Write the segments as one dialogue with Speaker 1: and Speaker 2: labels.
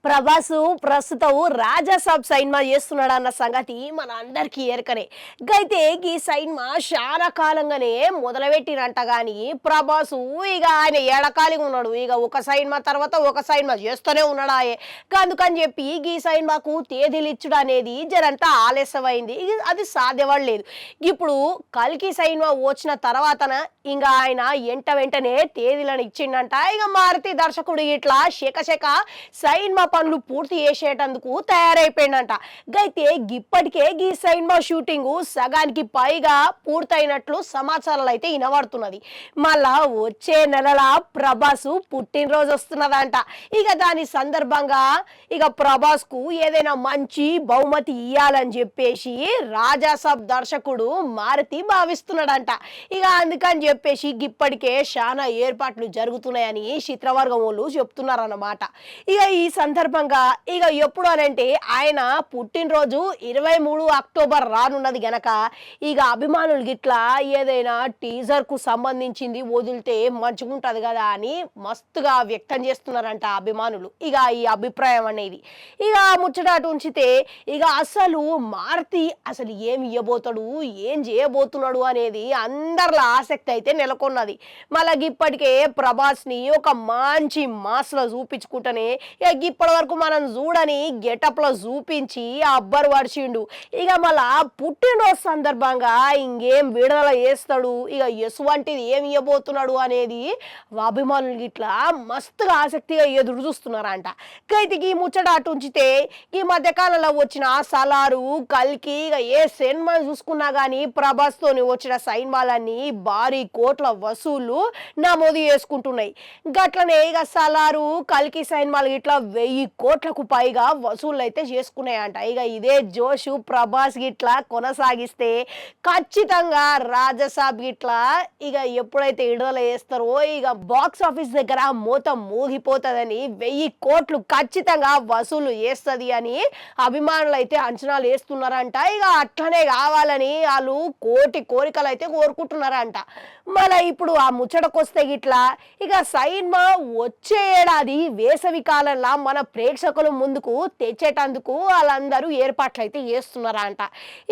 Speaker 1: ప్రభాసు ప్రస్తుతం రాజాసాబ్ సైన్మా చేస్తున్నాడు అన్న సంగతి మన అందరికీ ఎరకనే. గైతే ఈ సైన్మా చాలా కాలంగానే మొదలుపెట్టిరంట గాని ప్రభాసు ఇక ఆయన ఏడకాలిగా ఉన్నాడు. ఇక ఒక సైన్మా తర్వాత ఒక సైన్మా చేస్తూనే ఉన్నాడు. అందుకని చెప్పి ఈ సైన్మాకు తేదీలు ఇచ్చుడు అనేది జరంతా ఆలస్యమైంది. అది సాధ్యపడలేదు. ఇప్పుడు కల్కి సైన్మా వచ్చిన తర్వాతన ఇంకా ఆయన వెంటనే తేదీలను ఇచ్చిండంట. ఇక మారుతి దర్శకుడు ఇట్లా శేఖ సైన్మా పనులు పూర్తి చేసేటందుకు తయారైపోయిందంట. అయితే ఇప్పటికే ఈ సైన్మా షూటింగ్ సగానికి పైగా పూర్తయినట్లు సమాచారాలు అయితే వినబడుతున్నది. మళ్ళా వచ్చే నెలల ప్రభాస్ పుట్టినరోజు వస్తున్నదంట. ఇక దాని సందర్భంగా ఇక ప్రభాస్ కు ఏదైనా మంచి బహుమతి ఇయ్యాలని చెప్పేసి రాజాసాబ్ దర్శకుడు మారుతి భావిస్తున్నాడంట. ఇక అందుకని చెప్పేసి ఇప్పటికే చాలా ఏర్పాట్లు జరుగుతున్నాయని చిత్రవర్గం వాళ్ళు చెప్తున్నారన్నమాట. ఇక ఈ సందర్భంగా ఇక ఎప్పుడు అనంటే ఆయన పుట్టినరోజు 23 అక్టోబర్ రానున్నది గనక ఇక అభిమానులు గిట్లా ఏదైనా టీజర్ కు సంబంధించింది వదిలితే మంచిగుంటది కదా అని మస్తుగా వ్యక్తం చేస్తున్నారంట అభిమానులు. ఇక ఈ అభిప్రాయం అనేది ఇక ముచ్చట ఉంచితే ఇక అసలు మారుతి అసలు ఏమి ఇవ్వబోతాడు, ఏం చేయబోతున్నాడు అనేది అందరిలో ఆసక్తి అయితే నెలకొన్నది. మళ్ళీ ఇప్పటికే ప్రభాస్ ని ఒక మంచి మాస్ లో చూపించుకుంటేనే ఇప్పటి వరకు మనం చూడని గెటప్ లో చూపించి అబ్బర్ వడిచిండు. ఇక మళ్ళా పుట్టినరోజు సందర్భంగా ఇంకేం విడుదల చేస్తాడు, ఇక ఎసువంటిది ఏమి ఇవ్వబోతున్నాడు అనేది అభిమానులు ఇట్లా మస్తుగా ఆసక్తిగా ఎదురు చూస్తున్నారంట. అయితే ఈ ముచ్చట అటు ఉంచితే ఈ మధ్య కాలంలో వచ్చిన సలారు కల్కి ఇక ఏ సినిమా చూసుకున్నా గానీ ప్రభాస్ తోని వచ్చిన సైన్మాలన్నీ భారీ కోట్ల వసూళ్లు నమోదు చేసుకుంటున్నాయి. గట్లనే ఇక సలారు కల్కి సైన్మాలు ఇట్లా 1000 కోట్లకు పైగా వసూళ్ళు అయితే చేసుకున్నాయంట. ఇక ఇదే జోషు ప్రభాస్ గిట్లా కొనసాగిస్తే ఖచ్చితంగా రాజసాబ్ గిట్లా ఇక ఎప్పుడైతే విడుదల చేస్తారో ఇక బాక్స్ ఆఫీస్ దగ్గర మూత మూగిపోతుందని 1000 కోట్లు ఖచ్చితంగా వసూలు చేస్తుంది అని అభిమానులు అయితే అంచనాలు వేస్తున్నారంట. ఇక అట్లనే కావాలని వాళ్ళు కోటి కోరికలు అయితే కోరుకుంటున్నారంట. మళ్ళీ ఇప్పుడు ఆ ముచ్చటకొస్తే గిట్లా ఇక సైన్మా వచ్చే ఏడాది వేసవి కాలంలో మన ప్రేక్షకుల ముందుకు తెచ్చేటందుకు వాళ్ళందరూ ఏర్పాట్లు అయితే చేస్తున్నారంట.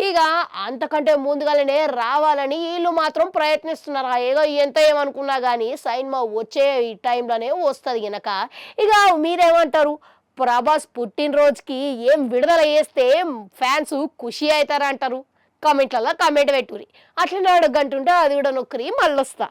Speaker 1: ఇక అంతకంటే ముందుగానే రావాలని వీళ్ళు మాత్రం ప్రయత్నిస్తున్నారు. ఏదో ఎంత ఏమనుకున్నా కానీ సైన్మా వచ్చే ఈ టైంలోనే వస్తుంది గనక ఇక మీరేమంటారు? ప్రభాస్ పుట్టినరోజుకి ఏం విడుదల చేస్తే ఫ్యాన్స్ ఖుషి అవుతారంటారు? కామెంట్లలో కామెంట్ పెట్టుకుని అట్లనే అడగంటుంటే అది కూడా నొక్కరి మళ్ళొస్తా.